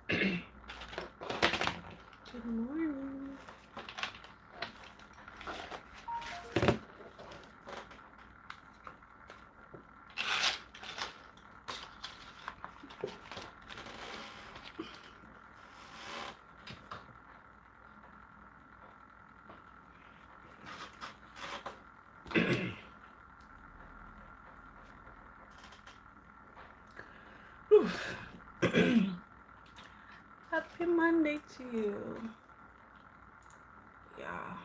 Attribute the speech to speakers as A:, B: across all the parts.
A: Good morning. Happy Monday to you. Yeah,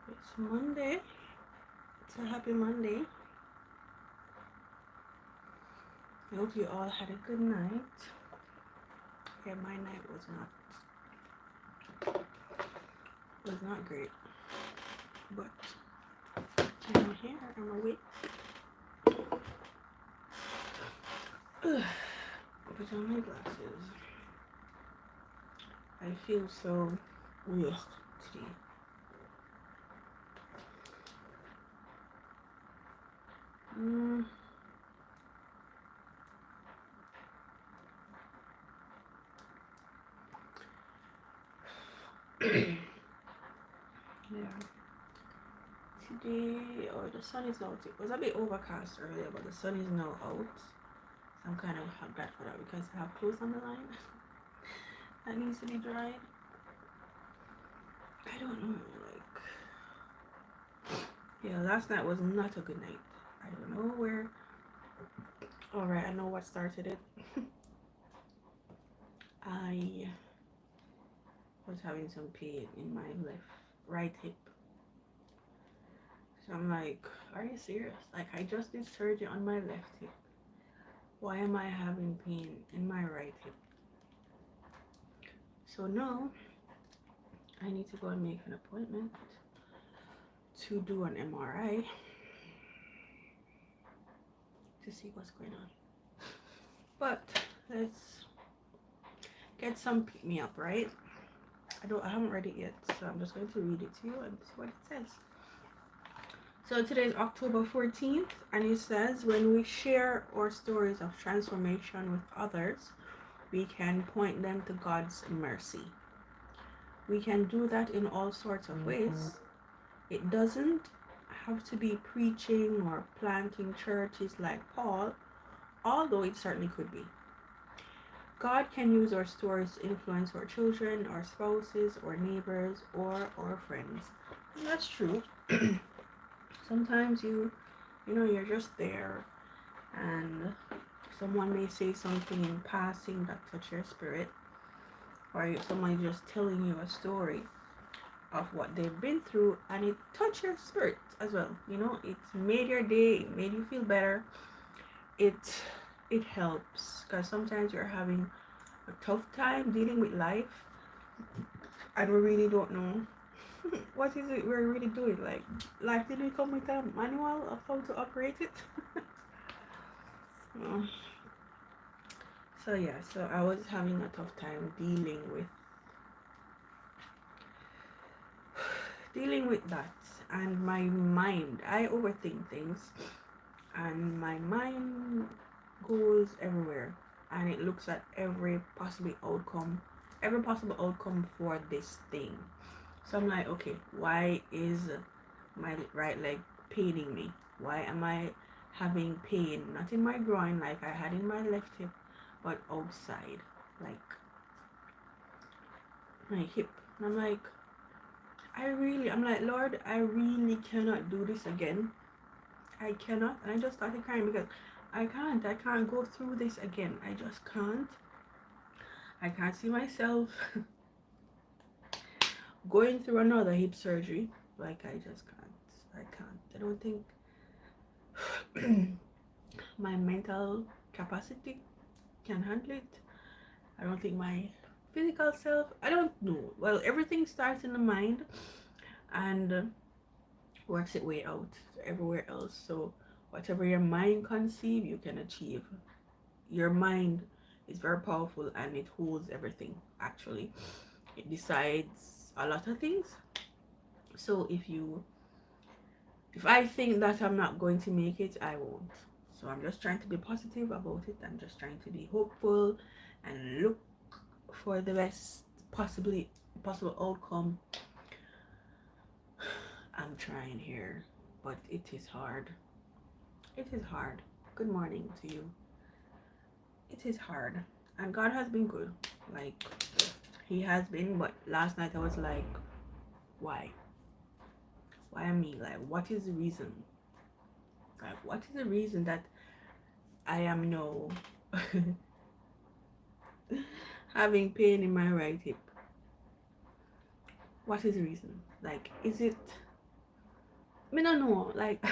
A: it's Monday. It's a happy Monday. I hope you all had a good night. Yeah, my night was not great, but I'm here. I'm awake. Ugh. Put on my glasses. I feel so ugh today. Mm. Yeah. Today, or the sun is out. It was a bit overcast earlier, but the sun is now out. So I'm kind of glad for that because I have clothes on the line that needs to be dried. I don't know, like, yeah, last night was not a good night. I don't know where. Alright, I know what started it. I was having some pain in my right hip. So I'm like, are you serious? Like, I just did surgery on my left hip. Why am I having pain in my right hip? So now I need to go and make an appointment to do an MRI to see what's going on. But let's get some pick me up, right? I haven't read it yet, so I'm just going to read it to you and see what it says. So today is October 14th, and it says, when we share our stories of transformation with others, we can point them to God's mercy. We can do that in all sorts of ways. It doesn't have to be preaching or planting churches like Paul, although it certainly could be. God can use our stories to influence our children, our spouses, our neighbors, or our friends. And that's true. Sometimes you're just there and someone may say something in passing that touch your spirit, or someone just telling you a story of what they've been through and it touched your spirit as well. It made your day, it made you feel better. It helps because sometimes you're having a tough time dealing with life and we really don't know what is it we're really doing. Like, life didn't come with a manual of how to operate it. So yeah, so I was having a tough time dealing with that, and my mind, I overthink things and my mind goes everywhere and it looks at every possible outcome for this thing. So I'm like, okay, why is my right leg paining me? Why am I having pain not in my groin like I had in my left hip, but outside, like my hip? And I'm like, Lord, I really cannot do this again. I cannot. And I just started crying because I can't go through this again. I just can't. I can't see myself going through another hip surgery. Like, I just can't. I can't. I don't think my mental capacity can handle it. I don't think my physical self, I don't know. Well, everything starts in the mind and works its way out everywhere else. So whatever your mind conceive, you can achieve. Your mind is very powerful and it holds everything. Actually, it decides a lot of things. So if I think that I'm not going to make it, I won't. So I'm just trying to be positive about it. I'm just trying to be hopeful and look for the best possible outcome. I'm trying here, but it is hard. It is hard. Good morning to you. It is hard. And God has been good. Like, he has been, but last night I was like, why? Why me? Like, what is the reason? Like, what is the reason that I am now having pain in my right hip? What is the reason? Like, is it? I don't know. Like,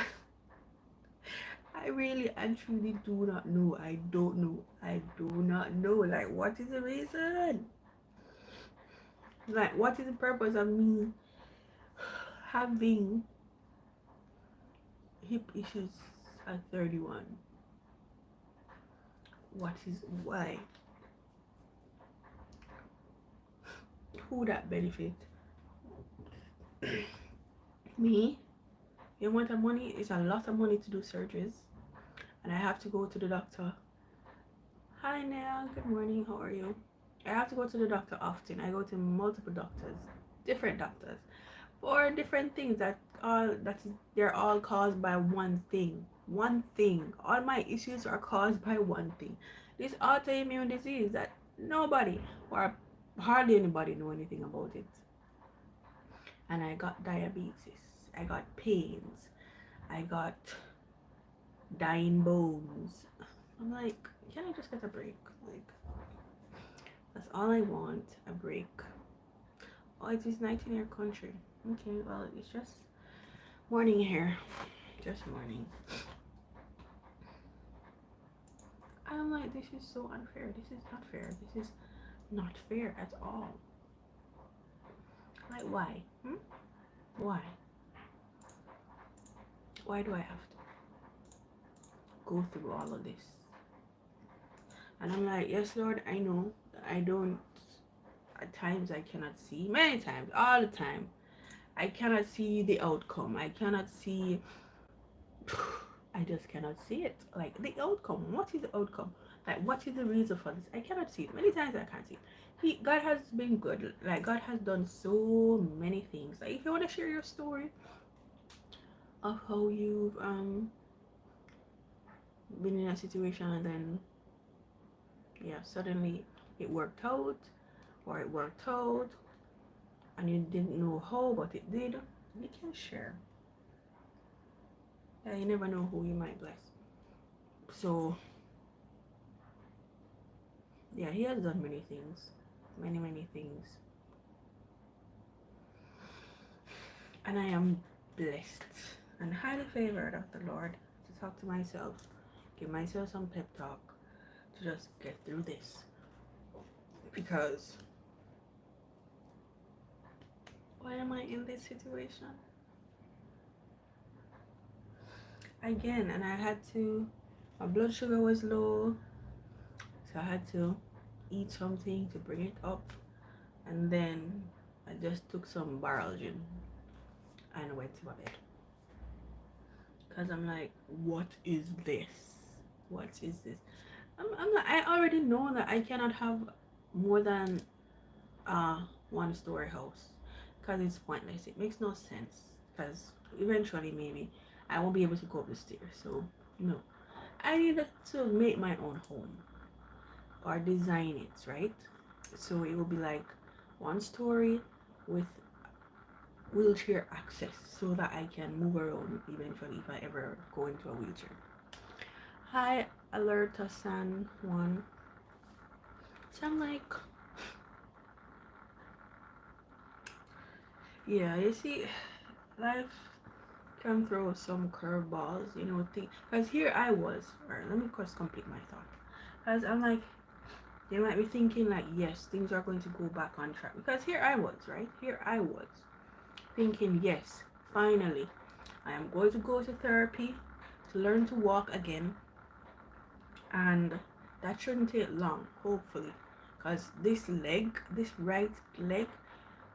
A: I really and truly do not know. I don't know. I do not know. Like, what is the reason? Like, what is the purpose of me having hip issues at 31? What is why? Who that benefit? Me? The amount of money is a lot of money to do surgeries, and I have to go to the doctor. Hi Neil, good morning, how are you? I have to go to the doctor often. I go to multiple doctors, different doctors, for different things they're all caused by one thing. One thing. All my issues are caused by one thing. This autoimmune disease that nobody or hardly anybody know anything about it. And I got diabetes. I got pains. I got dying bones. I'm like, can I just get a break? Like, that's all I want, a break. Oh, it is night in your country. Okay, well, it's just morning here. Just morning. I'm like, this is so unfair. This is not fair. This is not fair at all. Like, why? Why? Why do I have to go through all of this? And I'm like, yes, Lord, I know that I don't, at times I cannot see, many times, all the time, I cannot see the outcome. I cannot see, I just cannot see it. Like, the outcome, what is the outcome? Like, what is the reason for this? I cannot see it. Many times I can't see it. God has been good. Like, God has done so many things. Like, if you want to share your story of how you've been in a situation and then, yeah, suddenly it worked out, or it worked out and you didn't know how, but it did, you can share. Yeah, you never know who you might bless. So yeah, he has done many things, many things, and I am blessed and highly favored of the Lord to talk to myself, give myself some pep talk to just get through this, because why am I in this situation again? And I had to, my blood sugar was low, so I had to eat something to bring it up, and then I just took some Baralgin and went to my bed, because I'm like, what is this? What is this? I'm like, I already know that I cannot have more than one story house, because it's pointless. It makes no sense, because eventually maybe I won't be able to go up the stairs. So no, I needed to make my own home or design it, right? So it will be like one story with wheelchair access, so that I can move around eventually if I ever go into a wheelchair. Hi, Alerta San Juan. So I'm like, yeah, you see, life can throw some curveballs, you know, because here I was, or let me just complete my thought, because I'm like, they might be thinking like, yes, things are going to go back on track, because here I was, right? Here I was thinking, yes, finally, I am going to go to therapy to learn to walk again, and that shouldn't take long, hopefully, because this right leg,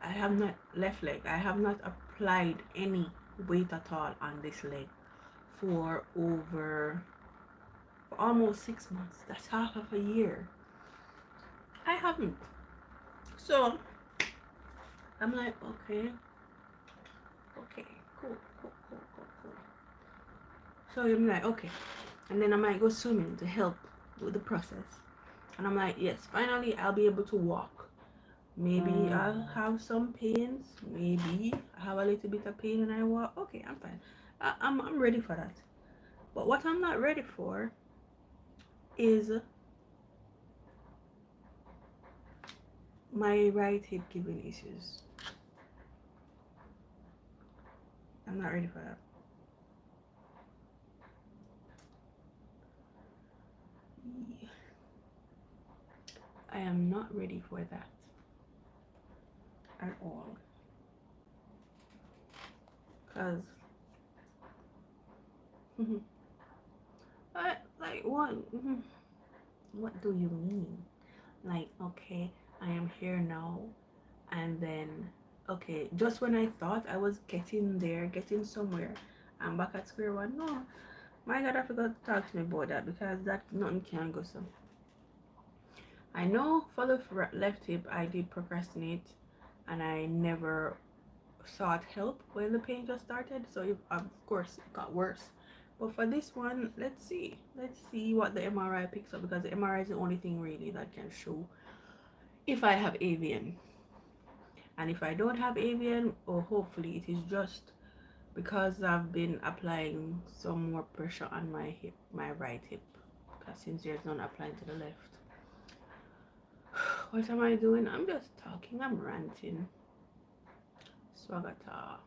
A: I have not, left leg, I have not applied any weight at all on this leg for over for almost 6 months. That's half of a year. I haven't. So I'm like, okay, okay, cool, cool, cool, cool, cool. So I'm like, okay. And then I might go swimming to help with the process. And I'm like, yes, finally I'll be able to walk. Maybe I'll have some pains. Maybe I have a little bit of pain when I walk. Okay, I'm fine. I'm ready for that. But what I'm not ready for is my right hip giving issues. I'm not ready for that. I am not ready for that at all. Cause like what? What do you mean? Like, okay, I am here now, and then okay, just when I thought I was getting there, getting somewhere, I'm back at square one. No, my God, I forgot to talk to me about that because that nothing can go so. I know for the left hip I did procrastinate, and I never sought help when the pain just started, so of course it got worse. But for this one, let's see what the MRI picks up, because the MRI is the only thing really that can show if I have avian. And if I don't have avian, or hopefully it is just because I've been applying some more pressure on my hip, my right hip, because since there's none applying to the left. What am I doing? I'm just talking, I'm ranting. Swagata.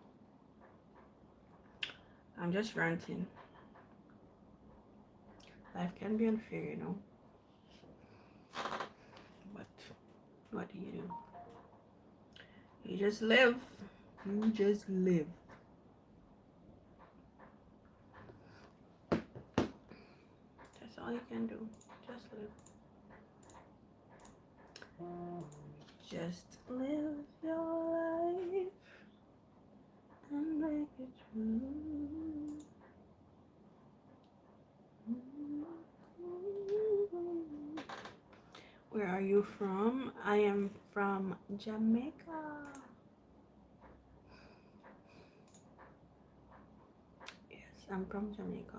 A: I'm just ranting. Life can be unfair, you know. But what do? You just live. You just live. That's all you can do. Just live. Just live your life and make it true. Where are you from? I am from Jamaica. Yes, I'm from Jamaica.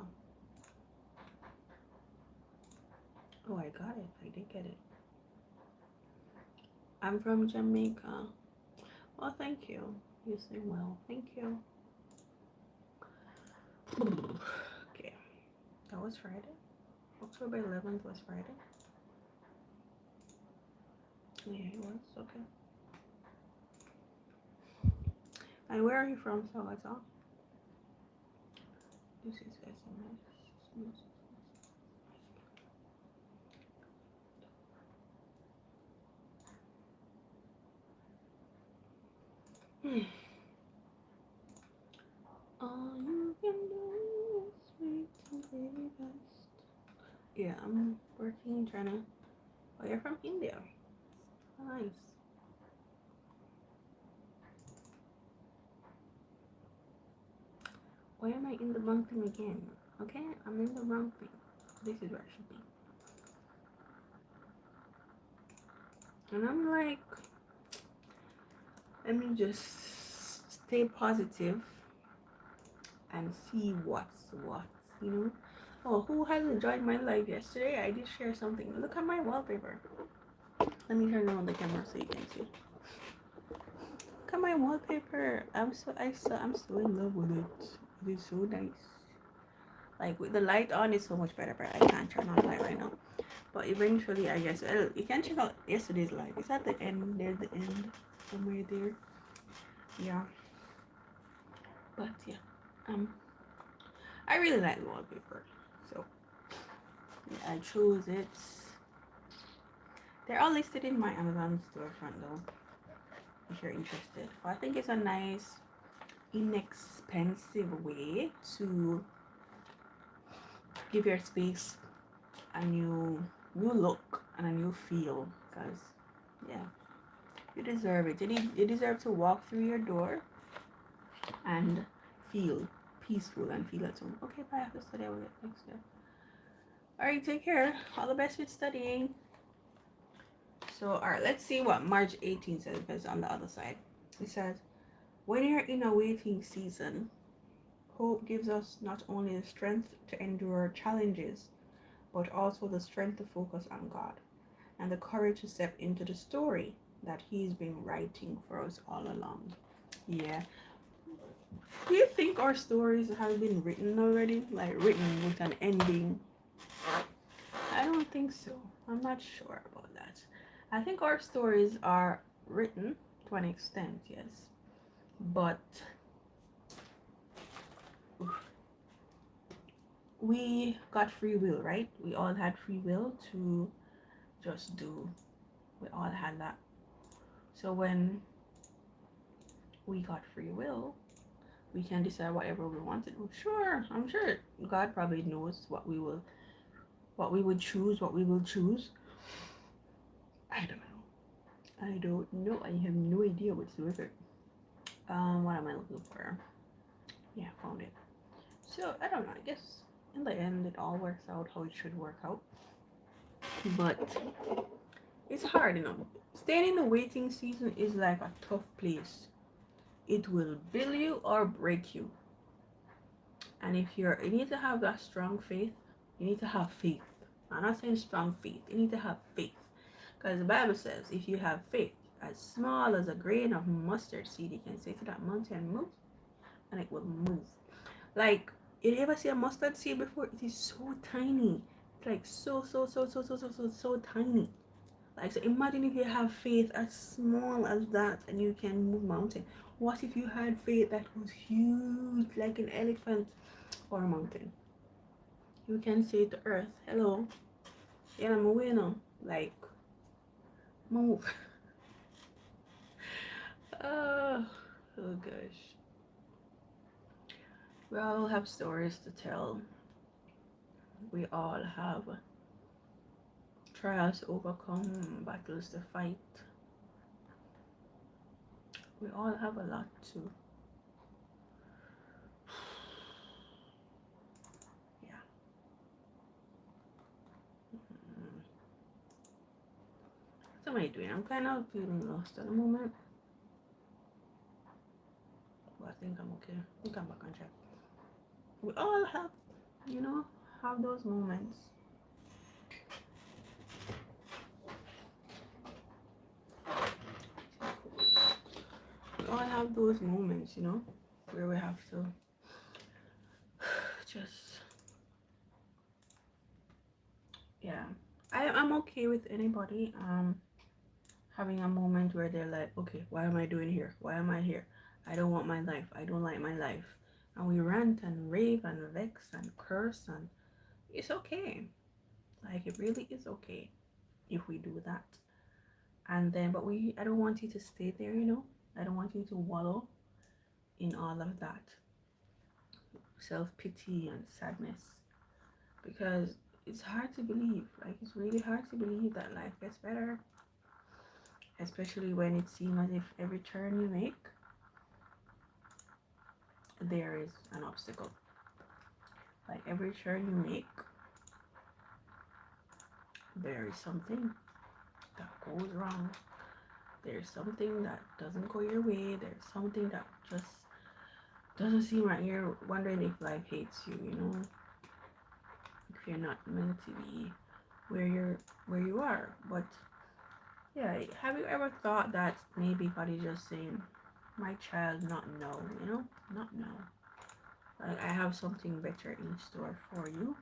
A: Oh, I got it. I did get it. I'm from Jamaica. Well, thank you. You sing well. Thank you. Okay. That was Friday. October 11th was Friday. Yeah, it was. Okay. And where are you from? So that's all. This is SMS. All you can do is wait till the best. Yeah, I'm working, trying to. Oh, you're from India. Nice. Why am I in the wrong thing again? Okay, I'm in the wrong thing. This is where I should be. And I'm like, let me just stay positive and see what's what, you know. Oh, who hasn't joined my live yesterday? I did share something. Look at my wallpaper. Let me turn on the camera so you can see. Look at my wallpaper. I'm so in love with it. It is so nice. Like with the light on, it's so much better, but I can't turn on the light right now. But eventually, I guess you can check out yesterday's live. It's at the end. There's the end somewhere there. Yeah. But yeah, I really like the wallpaper, so yeah, I chose it. They're all listed in my Amazon storefront though, if you're interested. But I think it's a nice, inexpensive way to give your space a new look and a new feel. Because yeah, you deserve it. You deserve to walk through your door and feel peaceful and feel at home. Okay, bye. I have to study. I will get next year. All right, take care. All the best with studying. So, all right, let's see what March 18th says, because on the other side. It says, when you're in a waiting season, hope gives us not only the strength to endure challenges, but also the strength to focus on God and the courage to step into the story that He's been writing for us all along. Yeah. Do you think our stories have been written already? Like written with an ending? I don't think so. I'm not sure about that. I think our stories are written to an extent, yes. But we got free will, right? We all had free will to just do. We all had that. So when we got free will, we can decide whatever we wanted. Sure, I'm sure God probably knows what we would choose, what we will choose. I don't know. I don't know. I have no idea whatsoever. What am I looking for? Yeah, found it. So I don't know. I guess in the end, it all works out how it should work out. But it's hard, you know. Staying in the waiting season is like a tough place. It will build you or break you. And if you need to have that strong faith, you need to have faith. I'm not saying strong faith. You need to have faith. Because the Bible says if you have faith as small as a grain of mustard seed, you can say to that mountain, move, and it will move. Like, you ever see a mustard seed before? It is so tiny. It's like so tiny. Like, so imagine if you have faith as small as that and you can move mountain. What if you had faith that was huge, like an elephant or a mountain? You can say to earth, hello, and I'm away now. Like, move. Oh gosh. We all have stories to tell. We all have trials to overcome, battles to fight. We all have a lot to. Yeah. What am I doing? I'm kind of feeling lost at the moment. But I think I'm okay. I think I'm back on track. We all have, you know, have those moments. We all have those moments, you know, where we have to just, yeah. I'm okay with anybody having a moment where they're like, okay, why am I doing here? Why am I here? I don't want my life. I don't like my life. And we rant and rave and vex and curse, and it's okay. Like, it really is okay if we do that. And then, but I don't want you to stay there, you know. I don't want you to wallow in all of that self-pity and sadness, because it's hard to believe. Like, it's really hard to believe that life gets better, especially when it seems as if every turn you make there is an obstacle. Like, every turn you make there is something that goes wrong. There's something that doesn't go your way. There's something that just doesn't seem right. You're wondering if life hates you, you know, if you're not meant to be where you are. But yeah, have you ever thought that maybe God is just saying, my child, not know, you know, not know. Like, I have something better in store for you.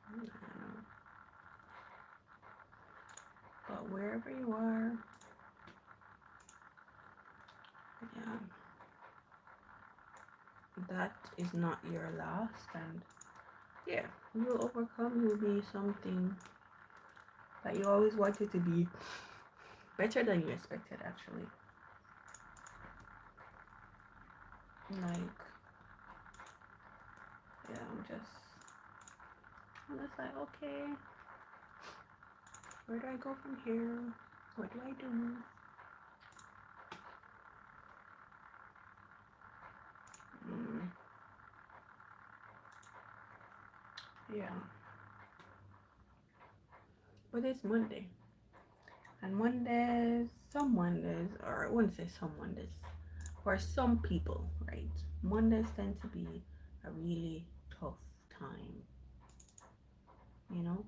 A: I don't know. But wherever you are, yeah, that is not your last, and yeah, you'll overcome. You'll be something that you always wanted to be, better than you expected, actually. Like, yeah, I'm just like, okay, where do I go from here? What do I do? Mm. Yeah. But it's Monday. And Mondays, some Mondays, or I wouldn't say some Mondays, for some people, right? Mondays tend to be a really tough time. You know,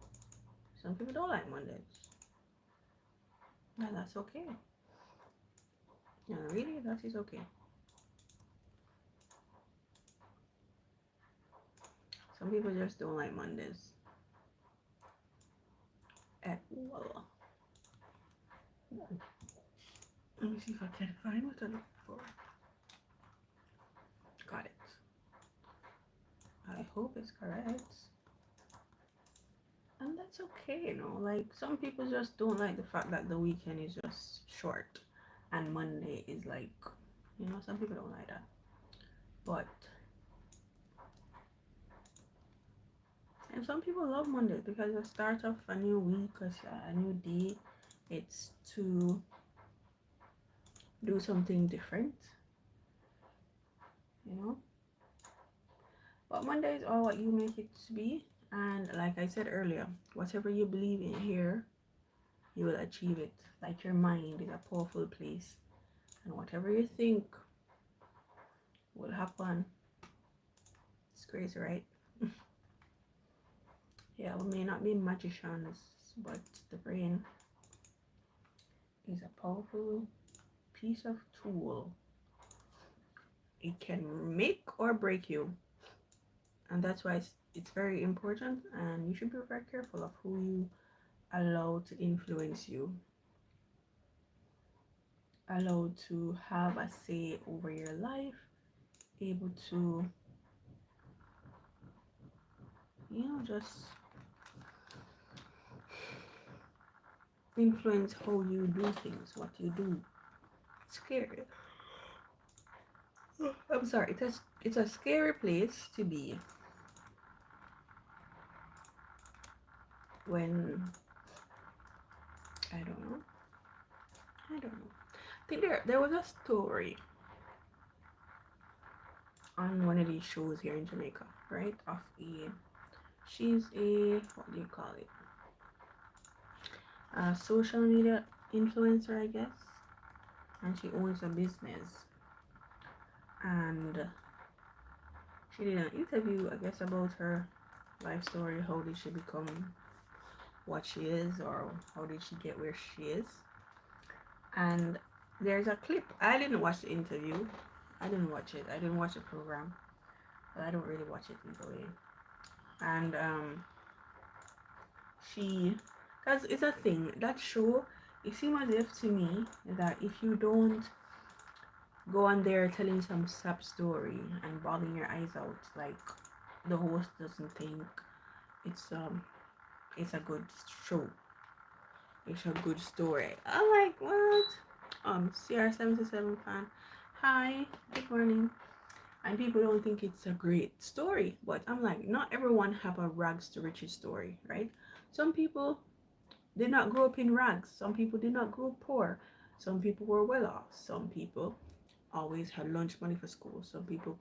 A: some people don't like Mondays. And that's okay. Yeah, really, that is okay. Some people just don't like Mondays at all. Let me see if I can find what I'm looking for. Got it. I hope it's correct. And that's okay, you know. Like, some people just don't like the fact that the weekend is just short and Monday is like, you know, some people don't like that. But, and some people love Monday because it starts off a new week, a new day. It's to do something different, you know. But Monday is all what you make it to be. And like I said earlier, whatever you believe in here, you will achieve it. Like, your mind is a powerful place. And whatever you think will happen. It's crazy, right? Yeah, we may not be magicians, but the brain is a powerful piece of tool. It can make or break you. And that's why it's very important, and you should be very careful of who you allow to influence you, allowed to have a say over your life, able to, you know, just influence how you do things, what you do. It's scary. I'm sorry, it's a scary place to be when I don't know. I think there was a story on one of these shows here in Jamaica, right? Of she's a, what do you call it? A social media influencer, I guess. And she owns a business. And she did an interview, I guess, about her life story. How did she become what she is, or how did she get where she is? And there's a clip. I didn't watch the interview. I didn't watch it. I didn't watch the program. But I don't really watch it either way. And she, because it's a thing, that show, it seems as if to me that if you don't go on there telling some sub story and bawling your eyes out, like, the host doesn't think it's a good show, it's a good story. I'm like, what? CR77 fan, hi, good morning. And people don't think it's a great story, but I'm like, not everyone have a rags to riches story, right? Some people did not grow up in rags. Some people did not grow up poor. Some people were well off. Some people always had lunch money for school. Some people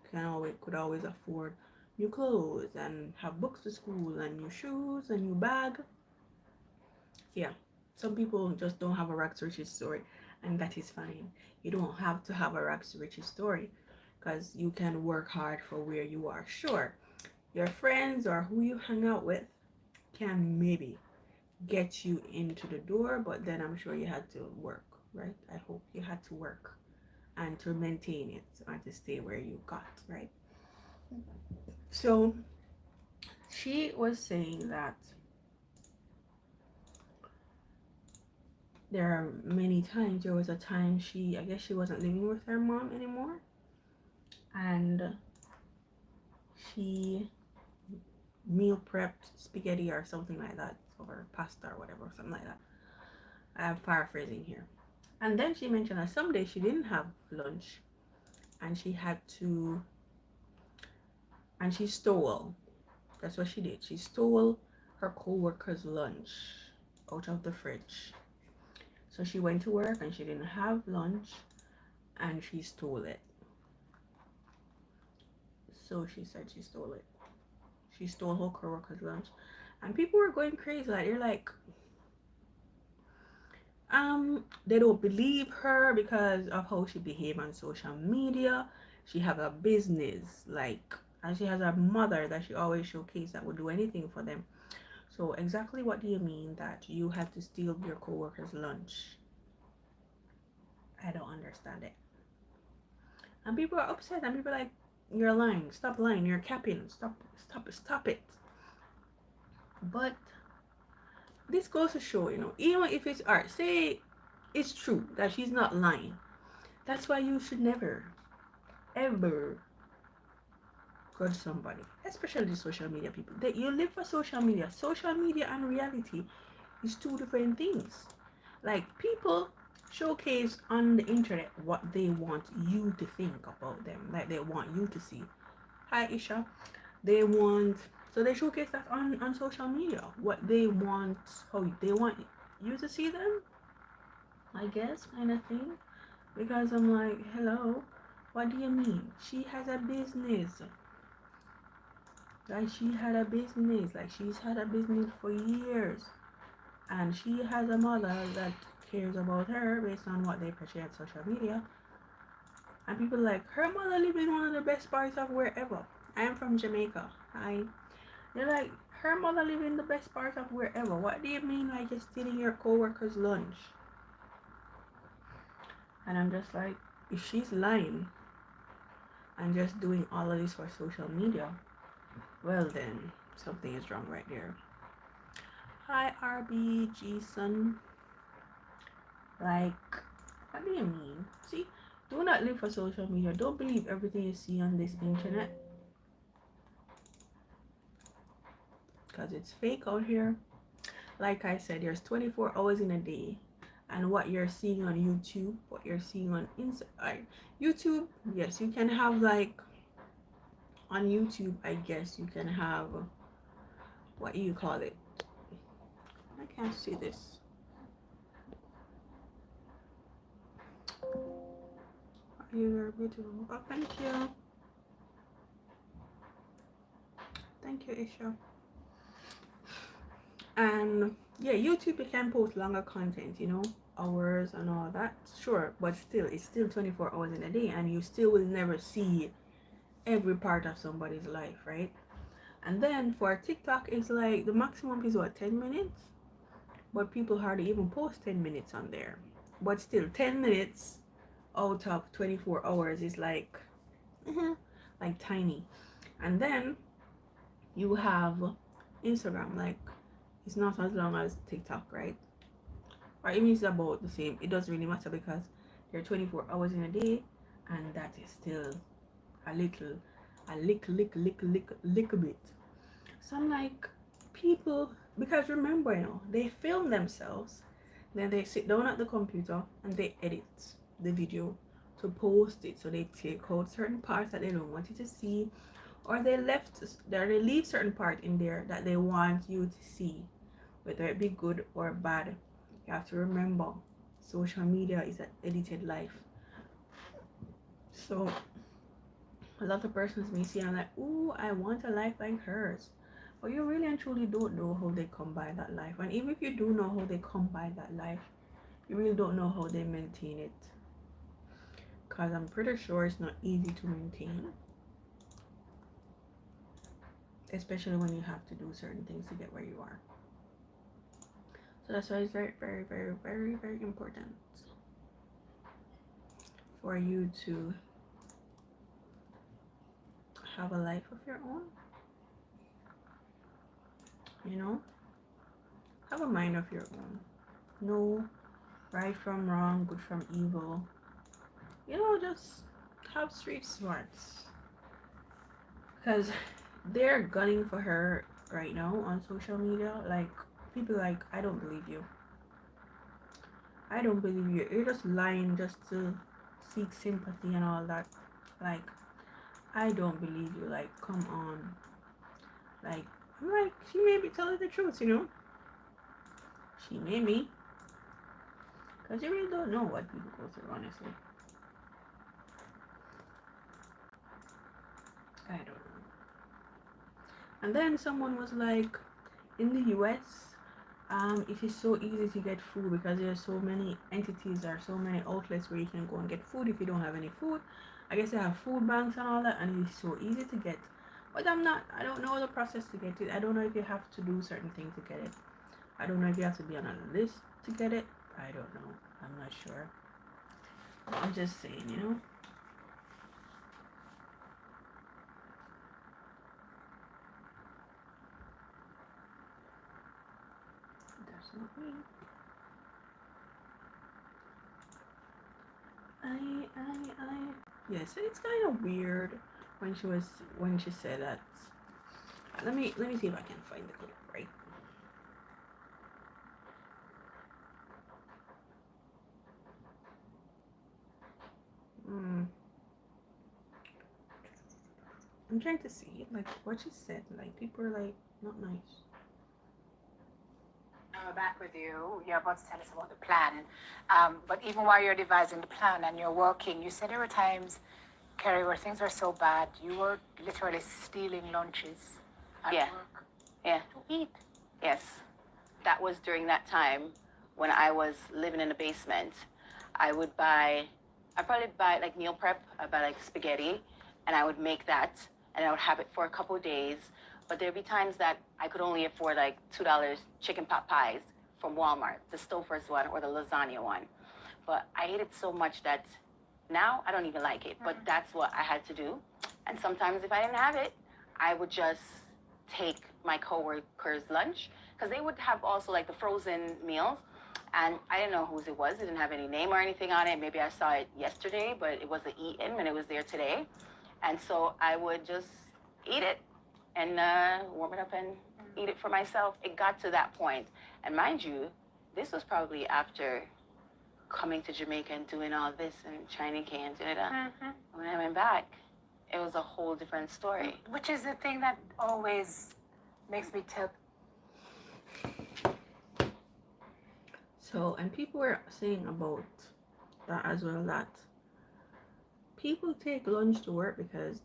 A: could always afford new clothes and have books for school and new shoes and new bag. Yeah, some people just don't have a rags to riches story, and that is fine. You don't have to have a rags to riches story, because you can work hard for where you are. Sure, your friends or who you hang out with can maybe get you into the door, but then I'm sure you had to work, right? I hope you had to work and to maintain it and to stay where you got, right? So she was saying that there are many times, there was a time I guess she wasn't living with her mom anymore, and she meal prepped spaghetti or something like that, or pasta or whatever, something like that. I'm paraphrasing here. And then she mentioned that someday she didn't have lunch, and she had to, and she stole. That's what she did. She stole her co-worker's lunch out of the fridge. So she went to work and she didn't have lunch, and she stole it. So she said she stole it. she stole her coworker's lunch, and people were going crazy. Like they're like, they don't believe her because of how she behaved on social media. She have a business, like, and she has a mother that she always showcase that would do anything for them. So exactly what do you mean that you had to steal your coworker's lunch? I don't understand it. And people are upset, and people are like, you're lying, stop lying, you're capping, stop it. But this goes to show, even if it's art, say it's true that she's not lying. That's why you should never, ever judge somebody, especially social media people. That you live for social media. Social media and reality is two different things. Like people showcase on the internet what they want you to think about them, like they want you to see. Hi Isha. They want, so they showcase that on social media, what they want, how they want you to see them, I guess, kind of thing. Because I'm like, hello, what do you mean? She has a business. Like she had a business. Like she's had a business for years. And she has a mother that cares about her based on what they portray on social media. And people like, her mother live in one of the best parts of wherever. I am from Jamaica. They're like, her mother live in the best part of wherever. What do you mean like you're stealing your co-worker's lunch? And I'm just like, if she's lying and just doing all of this for social media, well then, something is wrong right there. Hi RBG son. Like, what do you mean? See, do not live for social media. Don't believe everything you see on this internet. Because it's fake out here. Like I said, there's 24 hours in a day. And what you're seeing on YouTube, what you're seeing on YouTube, yes, you can have like, on YouTube, I guess you can have, what do you call it? I can't see this. You're beautiful. Oh, thank you. Thank you, Isha. And yeah, YouTube, you can post longer content, hours and all that. Sure, but still, it's still 24 hours in a day, and you still will never see every part of somebody's life, right? And then for TikTok, it's like the maximum is what, 10 minutes? But people hardly even post 10 minutes on there. But still, 10 minutes out of 24 hours is like, like tiny. And then you have Instagram, like it's not as long as TikTok, right? Or even it's about the same. It doesn't really matter because there are 24 hours in a day, and that is still a little bit. So I'm like, people, because remember, they film themselves, then they sit down at the computer and they edit the video to post it. So they take out certain parts that they don't want you to see, or they leave certain part in there that they want you to see, whether it be good or bad. You have to remember, social media is an edited life. So a lot of persons may see, I'm like, ooh, I want a life like hers. But you really and truly don't know how they come by that life. And even if you do know how they come by that life, you really don't know how they maintain it. Because I'm pretty sure it's not easy to maintain. Especially when you have to do certain things to get where you are. So that's why it's very, very, very, very, very important for you to have a life of your own. Have a mind of your own. Know right from wrong, good from evil. Just have street smarts. Because they're gunning for her right now on social media. Like, people like, I don't believe you. I don't believe you. You're just lying just to seek sympathy and all that. Like, I don't believe you. Like, come on. Like, I'm like, she may be telling the truth, She may be. Because you really don't know what people go through, honestly. I don't know. And then someone was like, in the US, it is so easy to get food because there are so many entities, there are so many outlets where you can go and get food if you don't have any food. I guess they have food banks and all that, and it is so easy to get. But I don't know the process to get it. I don't know if you have to do certain things to get it. I don't know if you have to be on a list to get it. I don't know. I'm not sure. I'm just saying, you know. That's not me. I. Yes, it's kind of weird when she said that. Let me see if I can find the clip right. Mm, I'm trying to see like what she said. Like people are like not nice.
B: We're back with you. You're about to tell us about the plan. But even while you're devising the plan and you're working, you said there were times, Kerry, where things were so bad, you were literally stealing lunches at
C: Yeah.
B: work
C: Yeah.
B: to eat.
C: Yes. That was during that time when I was living in the basement. I probably buy like meal prep. I'd buy like spaghetti and I would make that and I would have it for a couple of days. But there'd be times that I could only afford like $2 chicken pot pies from Walmart, the Stouffer's one or the lasagna one. But I ate it so much that now I don't even like it. But that's what I had to do. And sometimes if I didn't have it, I would just take my coworkers' lunch because they would have also like the frozen meals. And I didn't know whose it was. It didn't have any name or anything on it. Maybe I saw it yesterday, but it wasn't eaten and it was there today. And so I would just eat it and warm it up and eat it for myself. It got to that point. And mind you, this was probably after coming to Jamaica and doing all this and China and when I went back, it was a whole different story.
B: Which is the thing that always makes me tell.
A: So and people were saying about that as well that people take lunch to work because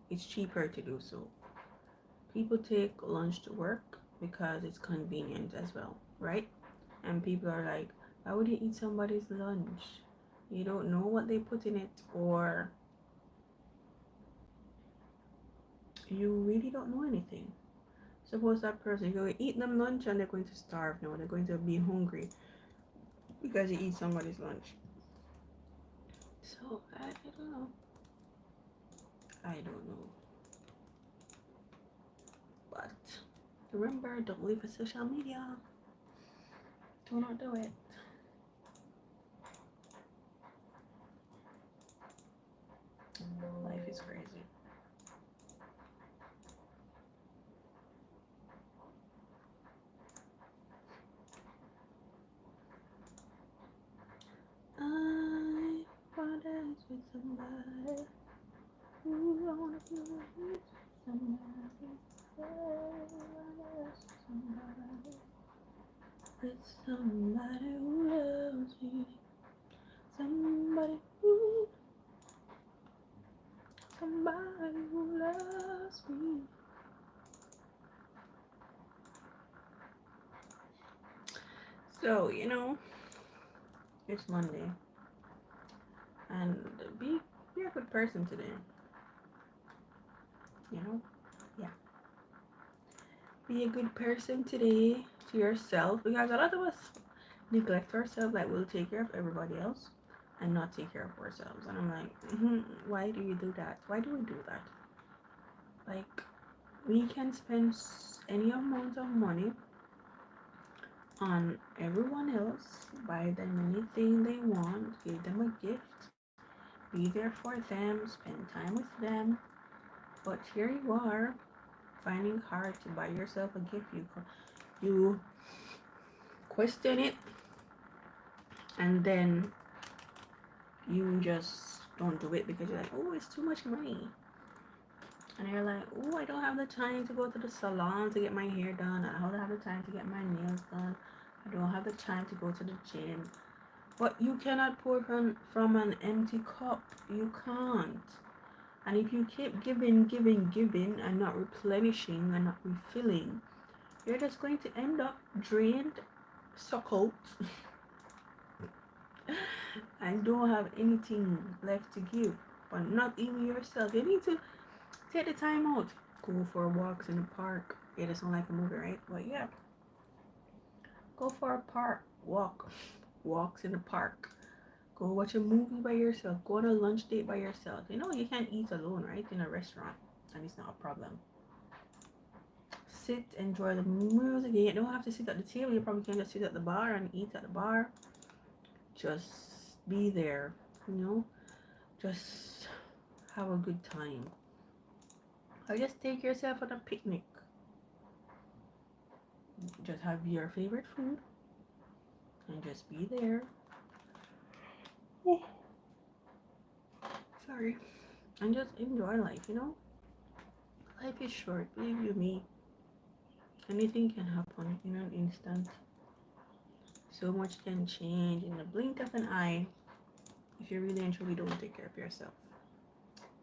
A: it's cheaper to do so. People take lunch to work because it's convenient as well, right? And people are like, why would you eat somebody's lunch? You don't know what they put in it, or you really don't know anything. Suppose that person, you're going to eat them lunch and they're going to starve now. They're going to be hungry because you eat somebody's lunch. So, I don't know. I don't know. But remember, don't leave for social media. Do not do it. Life is crazy. I wanna dance with somebody. Ooh, I wanna feel with somebody. With somebody who loves me. Somebody who loves me. So, it's Monday. And be a good person today. You know? Yeah. Be a good person today to yourself because a lot of us neglect ourselves, like we'll take care of everybody else and not take care of ourselves. And I'm like, why do you do that? Why do we do that? Like, we can spend any amount of money on everyone else, buy them anything they want, give them a gift, be there for them, spend time with them. But here you are, finding hard to buy yourself a gift. You question it, and then you just don't do it because you're like, oh, it's too much money. And you're like, oh, I don't have the time to go to the salon to get my hair done. I don't have the time to get my nails done. I don't have the time to go to the gym. But you cannot pour from an empty cup. You can't. And if you keep giving and not replenishing and not refilling, you're just going to end up drained, suck out, and don't have anything left to give. But not even yourself. You need to take the time out. Go for walks in the park. It doesn't like a movie, right? But yeah. Go for a park. Walks in the park. Go watch a movie by yourself. Go on a lunch date by yourself. You know you can't eat alone, right? In a restaurant. And it's not a problem. Sit, enjoy the music. You don't have to sit at the table. You probably can just sit at the bar and eat at the bar. Just be there, you know. Just have a good time. Or just take yourself on a picnic. Just have your favorite food and just be there. Oh, sorry. And just enjoy life, you know. Life is short, believe you me. Anything can happen in an instant. So much can change in the blink of an eye if you really and truly don't take care of yourself.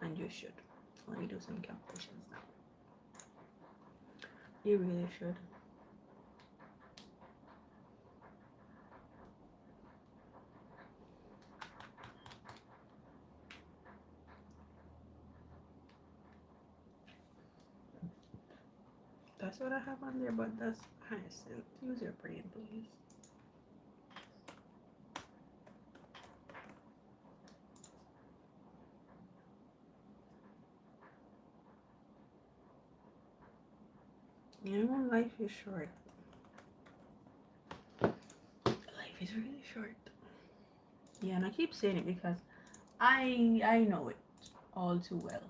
A: And you should. Let me do some calculations now. You really should. That's what I have on there, but that's Hyacinth. Use your pretty, please. You know, life is short. Life is really short. Yeah, and I keep saying it because I know it all too well.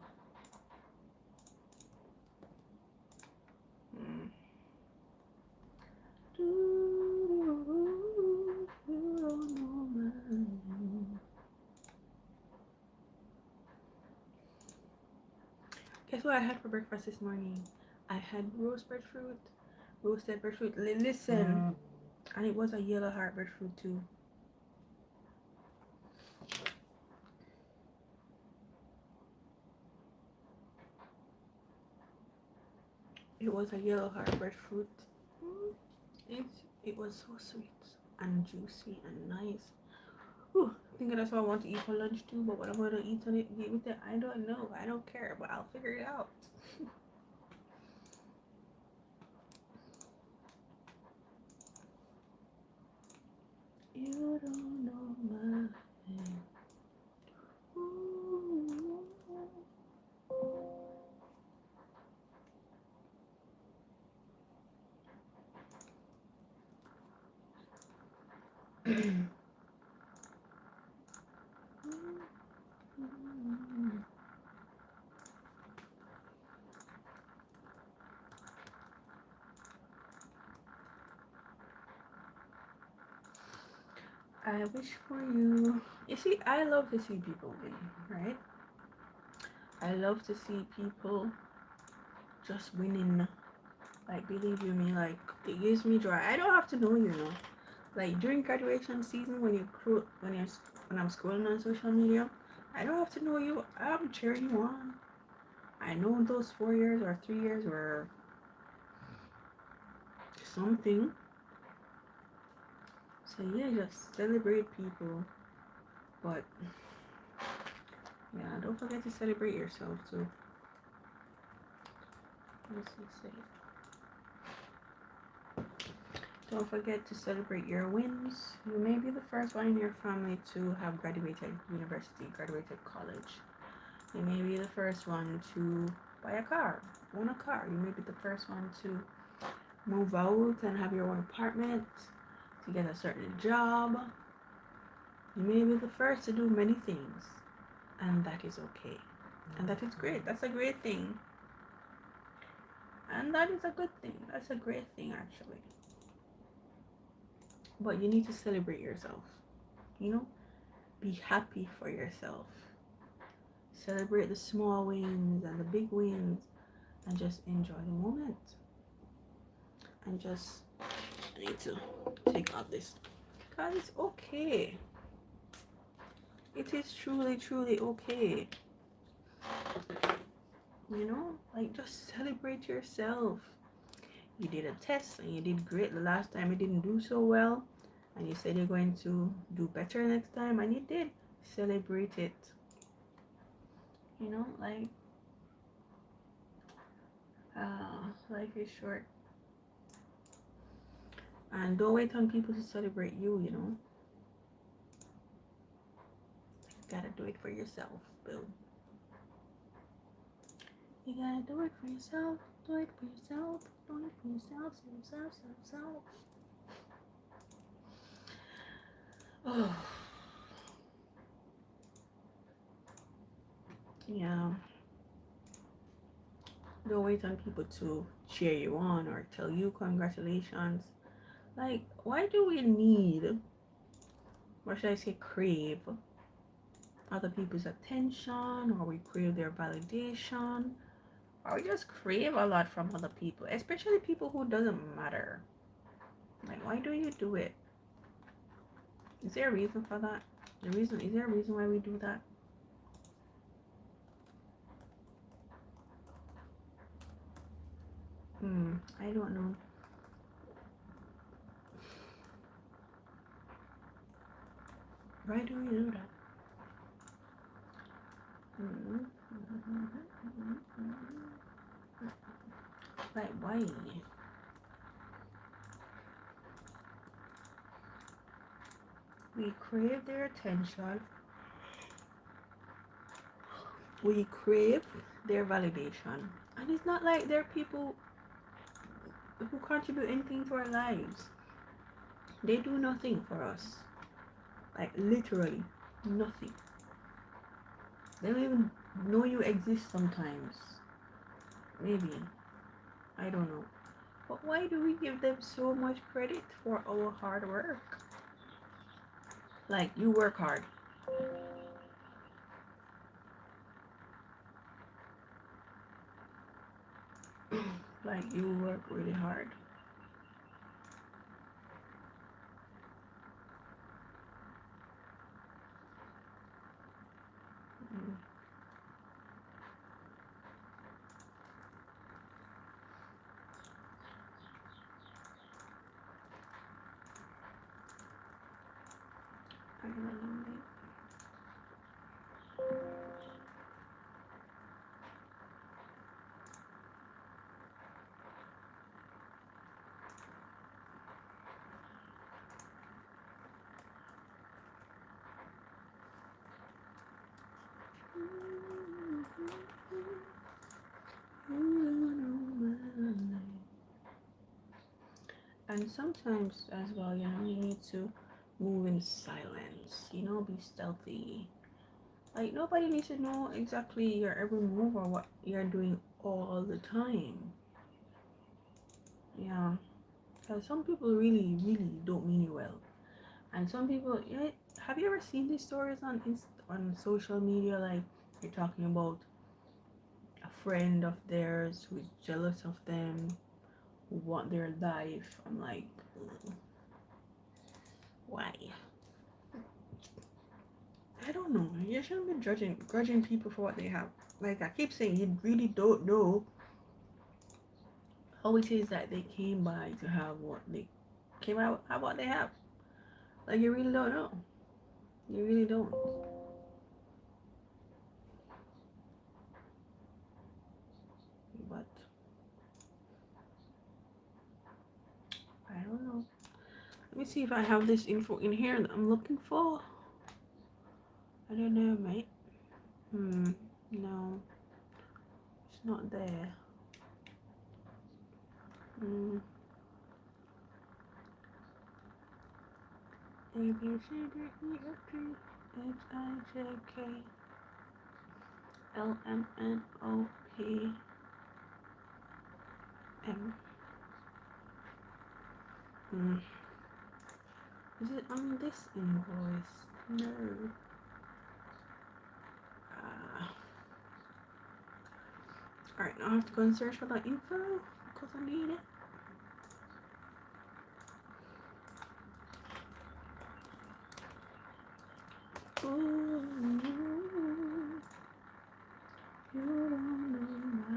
A: Guess what I had for breakfast this morning? I had roasted breadfruit. Listen, and it was a yellow heart breadfruit too. It was a yellow heart breadfruit. It was so sweet and juicy and nice. Ooh, I think that's what I want to eat for lunch too. But what I'm gonna eat on it with it, I don't know. I don't care, but I'll figure it out. You don't know my name. I wish for you. You see, I love to see people win, right? I love to see people just winning. Like, believe you me, like, it gives me joy. I don't have to know, you know. Like, during graduation season, when I'm scrolling on social media, I don't have to know you. I'm cheering you on. I know those 4 years or 3 years were something. So yeah, just celebrate people. But yeah, don't forget to celebrate yourself too. Let's see. Don't forget to celebrate your wins. You may be the first one in your family to have graduated university, graduated college. You may be the first one to buy a car, own a car. You may be the first one to move out and have your own apartment, to get a certain job. You may be the first to do many things, and that is okay. And that is great. That's a great thing. And that is a good thing. That's a great thing, actually. But you need to celebrate yourself. You know? Be happy for yourself. Celebrate the small wins and the big wins, and just enjoy the moment. And just, I need to take out this. Because it's okay. It is truly, truly okay. You know, like just celebrate yourself. You did a test and you did great the last time. You didn't do so well, and you said you're going to do better next time, and you did. Celebrate it. You know, like life is short, and don't wait on people to celebrate you. You know, you gotta do it for yourself. Boom. You gotta do it for yourself. Do it for yourself. Do it for yourself. Self. Oh, yeah. Don't wait on people to cheer you on or tell you congratulations. Like, why do we need, or should I say crave, other people's attention, or we crave their validation, or we just crave a lot from other people, especially people who doesn't matter. Like, why do you do it? Is there a reason for that? Is there a reason why we do that? I don't know. Why do we do that? Like, why? We crave their attention. We crave their validation. And it's not like they're people who contribute anything to our lives. They do nothing for us. Like, literally, nothing. They don't even know you exist sometimes. Maybe. I don't know. But why do we give them so much credit for our hard work? Like, you work hard. Like, you work really hard. Mm. I don't know. And sometimes as well, you know, you need to move in silence, you know, be stealthy. Like, nobody needs to know exactly your every move or what you're doing all the time. Yeah, because some people really, really don't mean you well. And some people, you know, have you ever seen these stories on on social media? Like, you're talking about a friend of theirs who's jealous of them, who want their life. I'm like, why? I don't know. You shouldn't be grudging people for what they have. Like I keep saying, you really don't know how it is that they came by to have what they came out, have what they have. Like you really don't know. You really don't. But I don't know. Let me see if I have this info in here that I'm looking for. I don't know, mate. No, it's not there. A B C D E F G H I J K L M N O P M. Is it on this invoice? No. Alright, now I have to go and search for that info because I need it. Ooh, you don't know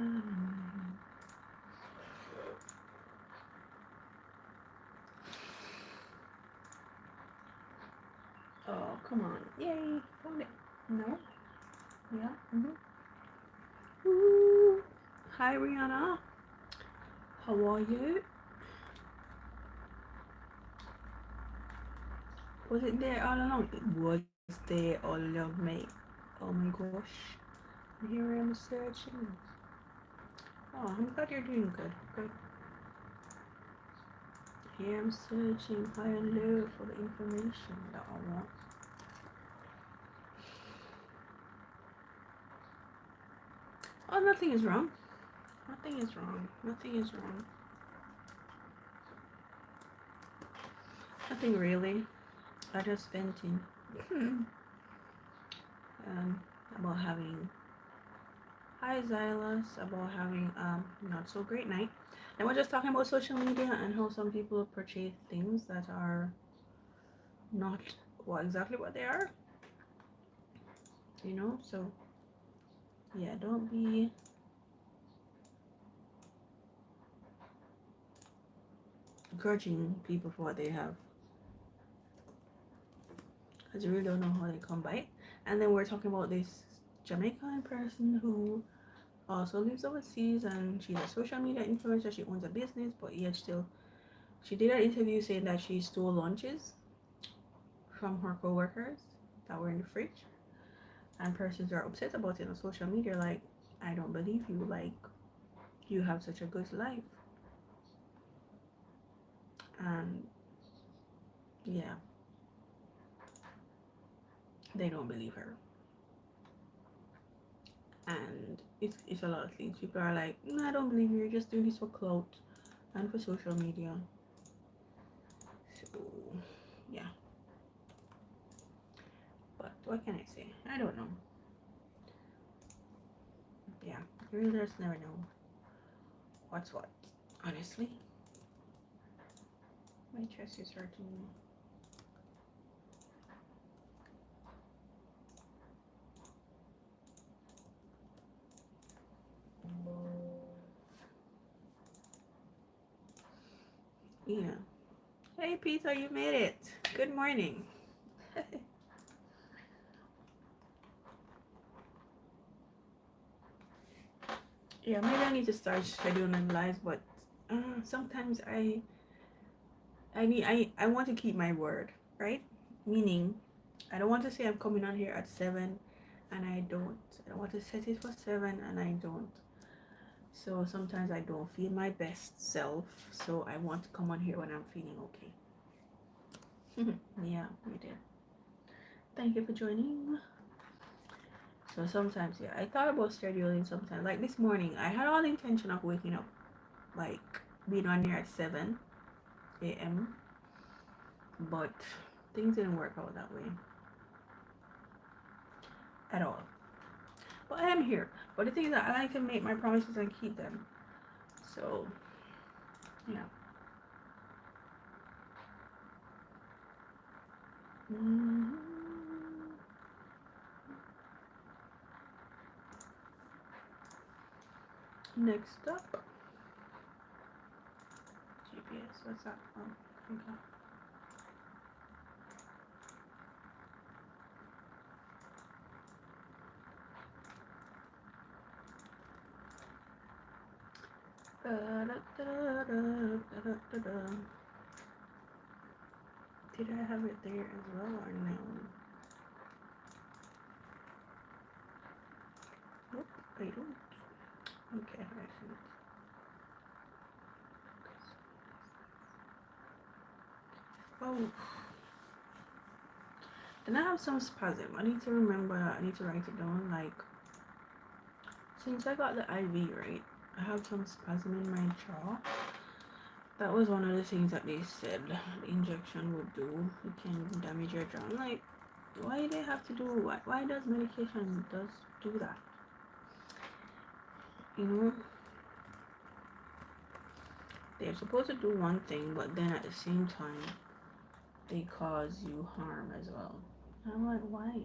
A: Hi Rihanna. How are you? Was it there all along? It was there all along, mate. Oh my gosh. Here I am searching. Oh, I'm glad you're doing good. Good. Here I'm searching high and low for the information that I want. Oh, nothing is wrong. Nothing is wrong. Nothing is wrong. Nothing really. I just venting. About having hi Xylas, about having not so great night. And we're just talking about social media and how some people purchase things that are not exactly what they are. You know, so yeah, don't be grudging people for what they have, because you really don't know how they come by it. And then we're talking about this Jamaican person who also lives overseas, and she's a social media influencer. She owns a business, but yet still, she did an interview saying that she stole lunches from her co-workers that were in the fridge, and persons are upset about it on social media. Like, I don't believe you. Like, you have such a good life, and yeah, they don't believe her. And it's a lot of things. People are like, no, I don't believe you. You're just doing this for clout and for social media. So yeah, but what can I say? I don't know. Yeah, you really just never know what's what. Honestly, my chest is hurting me. Yeah. Hey Peter, you made it. Good morning. Yeah, maybe I need to start scheduling lives, but sometimes I want to keep my word, right? Meaning, I don't want to say I'm coming on here at 7 and I don't. I don't want to set it for 7 and I don't. So sometimes I don't feel my best self. So I want to come on here when I'm feeling okay. Yeah, we did. Thank you for joining. So sometimes, yeah, I thought about scheduling sometimes. Like this morning, I had all the intention of waking up, like being on here at 7 a.m. But things didn't work out that way at all. But I am here. But the thing is that I like to make my promises and keep them. So, yeah. Mm-hmm. Next up, GPS. What's that? Oh, okay. Did I have it there as well or no? Nope, I don't. Okay, I see it. Oh, then I have some spasm. I need to remember. I need to write it down. Like, since I got the IV, right, I have some spasm in my jaw. That was one of the things that they said the injection would do. It can damage your jaw. I'm like, why do they have to do? Why does medication does do that? You know, they're supposed to do one thing, but then at the same time, they cause you harm as well. I'm like, why?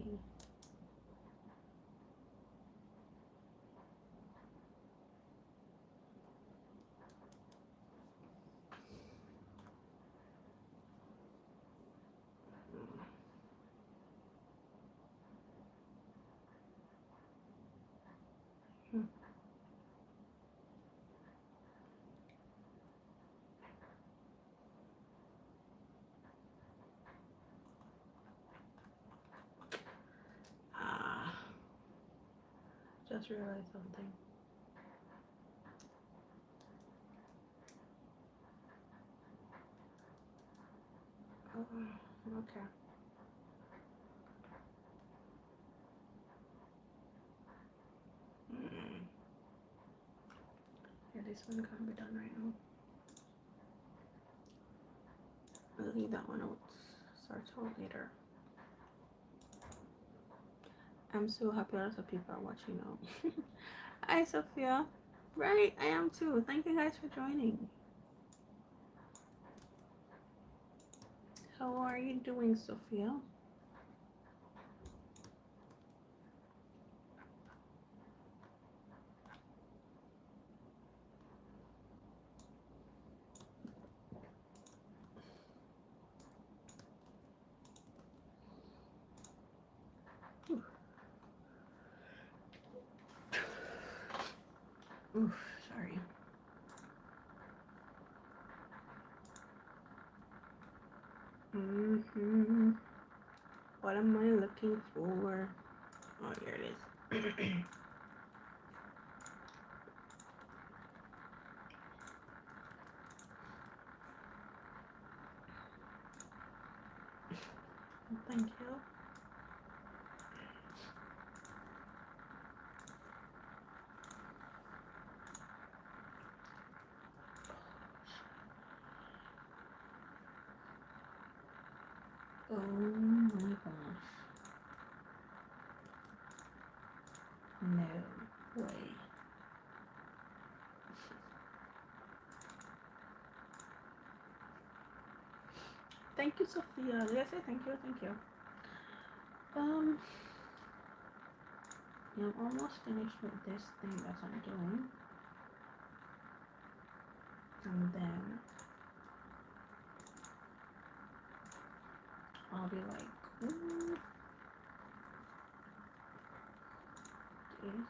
A: just realized something. Oh, okay. Yeah, this one can't be done right now. I'll leave that one out. Start out later. I'm so happy lots of people are watching now. Hi, Sophia. Right, I am too. Thank you guys for joining. How are you doing, Sophia? Oof, sorry. What am I looking for? Oh, here it is. Thank you. Oh my gosh. No way. Thank you, Sophia. Yes, thank you, thank you. Yeah, I'm almost finished with this thing that I'm doing. And then I'll be like, ooh, this.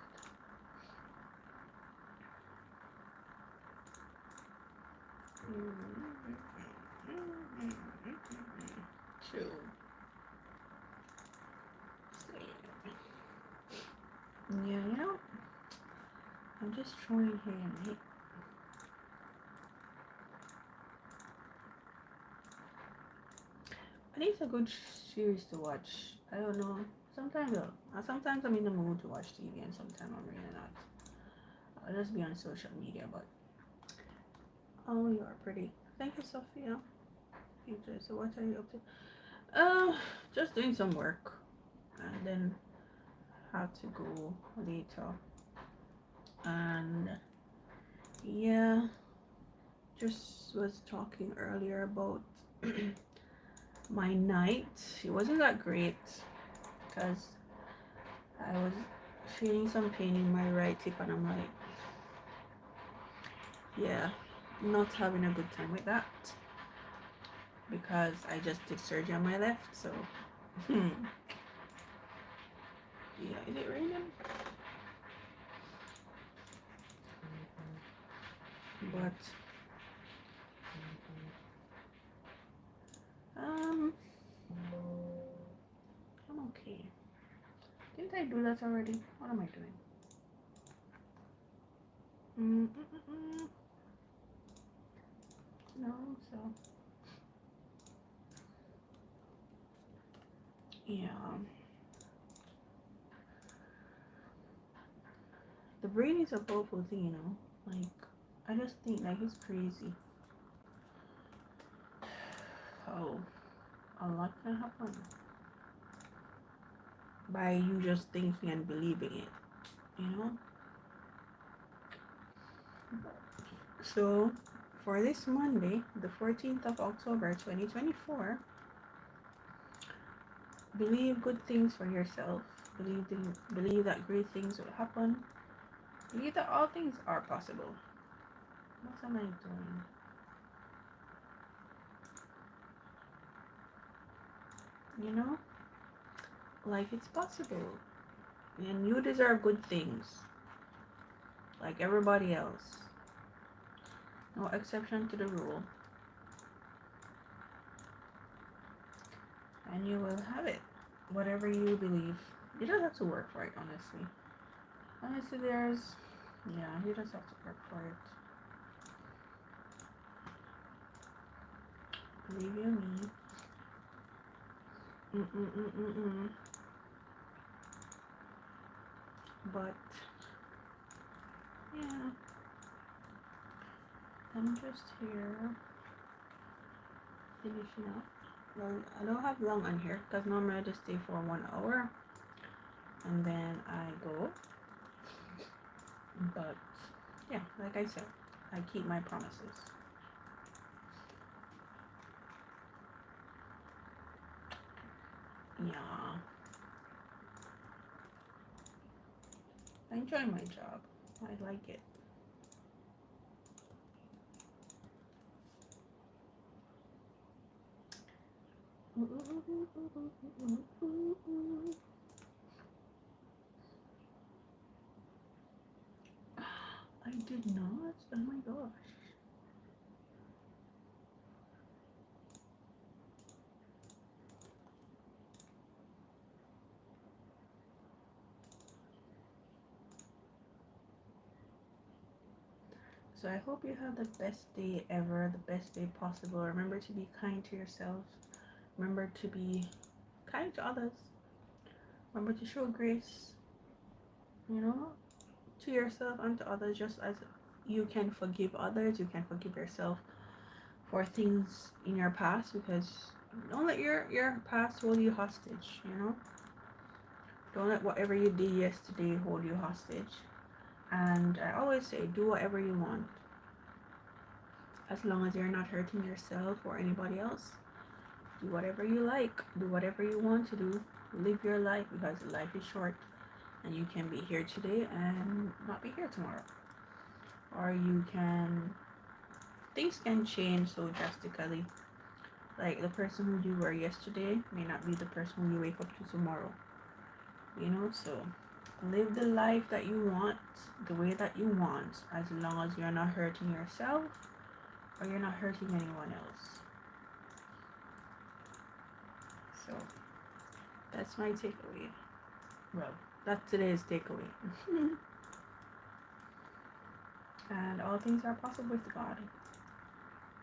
A: Two. Yeah, you know, I'm just trying here and there. I think it's a good series to watch. I don't know. Sometimes I'm in the mood to watch TV, and sometimes I'm really not. I'll just be on social media, but oh, you are pretty. Thank you, Sophia. Future. So what are you up to? Just doing some work, and then have to go later. And yeah, just was talking earlier about my night. It wasn't that great because I was feeling some pain in my right hip, and I'm like, yeah, not having a good time with that because I just did surgery on my left. So yeah, is it raining? But um I'm okay. Didn't I do that already? What am I doing? No, so yeah. The brain is a powerful thing, you know. Like I just think like it's crazy how a lot can happen by you just thinking and believing it, you know. So for this Monday, the 14th of October 2024, believe good things for yourself. Believe that great things will happen. Believe that all things are possible. What am I doing? You know? Like it's possible. And you deserve good things. Like everybody else. No exception to the rule. And you will have it. Whatever you believe. You don't have to work for it, honestly. Honestly, there's, yeah, you just have to work for it. Believe you me. Mm-mm-mm-mm-mm. But, yeah, I'm just here finishing up. Well, I don't have long on here because normally I just stay for 1 hour and then I go. But, yeah, like I said, I keep my promises. Yeah. I enjoy my job. I like it. I did not. Oh my gosh. So I hope you have the best day ever, the best day possible. Remember to be kind to yourself. Remember to be kind to others. Remember to show grace, you know, to yourself and to others, just as you can forgive others, you can forgive yourself for things in your past, because don't let your past hold you hostage, you know. Don't let whatever you did yesterday hold you hostage. And I always say, do whatever you want, as long as you're not hurting yourself or anybody else. Do whatever you like, do whatever you want to do. Live your life, because life is short and you can be here today and not be here tomorrow. Or you can, things can change so drastically. Like the person who you were yesterday may not be the person who you wake up to tomorrow. You know, so live the life that you want, the way that you want, as long as you're not hurting yourself or you're not hurting anyone else. So that's my takeaway. Well, that's today's takeaway. And all things are possible with God.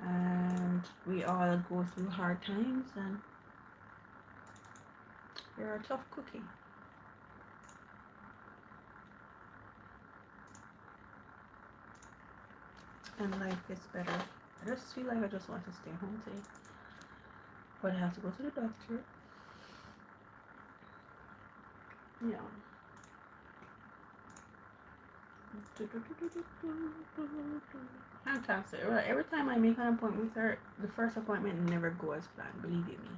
A: And we all go through hard times, and you're a tough cookie. And life gets better. I just feel like I just want to stay home today. But I have to go to the doctor. Yeah. Fantastic. Every time I make an appointment with her, the first appointment never go as planned. Believe you me.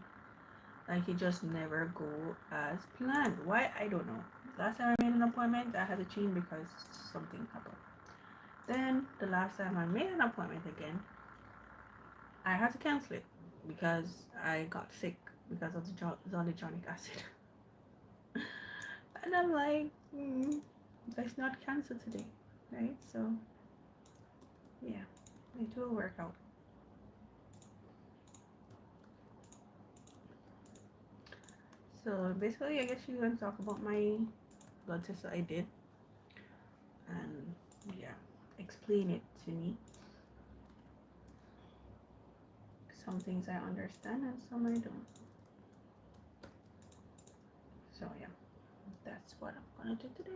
A: Like it just never go as planned. Why? I don't know. Last time I made an appointment, I had to change because something happened. Then the last time I made an appointment again, I had to cancel it because I got sick because of the zoledronic acid. And I'm like, let's not cancel today, right? So yeah, it will work out. So basically, I guess you're gonna talk about my blood test that I did, and yeah, explain it to me. Some things I understand and some I don't. So yeah, that's what I'm gonna do today.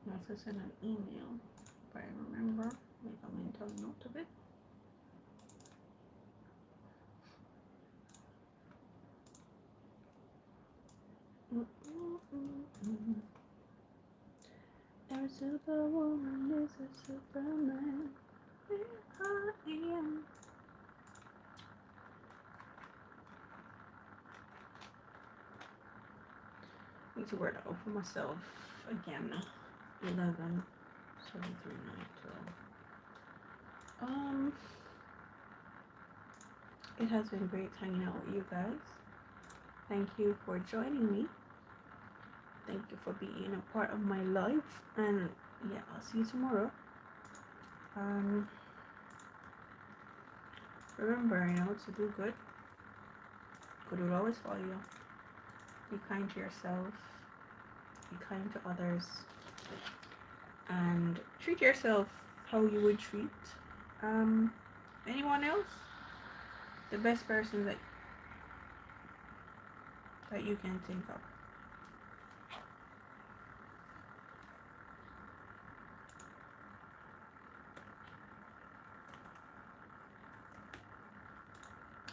A: I also send an email if I remember, make a mental note of it. Every superwoman is a superman. Here I am. I need to wear that out for myself again. 11, 7, 3, 9, 12. It has been great hanging out with you guys. Thank you for joining me. Thank you for being a part of my life. And yeah, I'll see you tomorrow. Remember, to do good, God will always follow you. Be kind to yourself. Be kind to others. And treat yourself how you would treat anyone else. The best person that you can think of.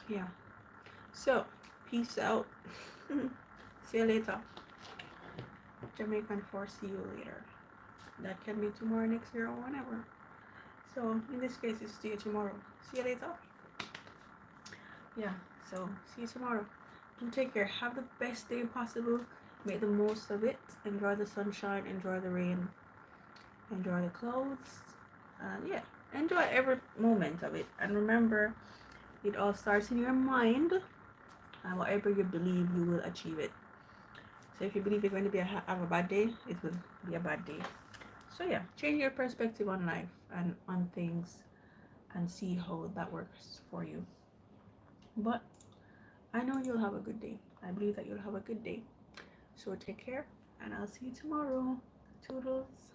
A: Yeah. So, peace out. See you later. Jamaican for see you later. That can be tomorrow, next year, or whenever. So, in this case, it's see you tomorrow. See you later. Yeah, so see you tomorrow. Do take care. Have the best day possible. Make the most of it. Enjoy the sunshine. Enjoy the rain. Enjoy the clouds. And yeah, enjoy every moment of it. And remember, it all starts in your mind. And whatever you believe, you will achieve it. So if you believe you're going to have a bad day, it will be a bad day. So yeah, change your perspective on life and on things and see how that works for you. But I know you'll have a good day. I believe that you'll have a good day. So take care and I'll see you tomorrow. Toodles.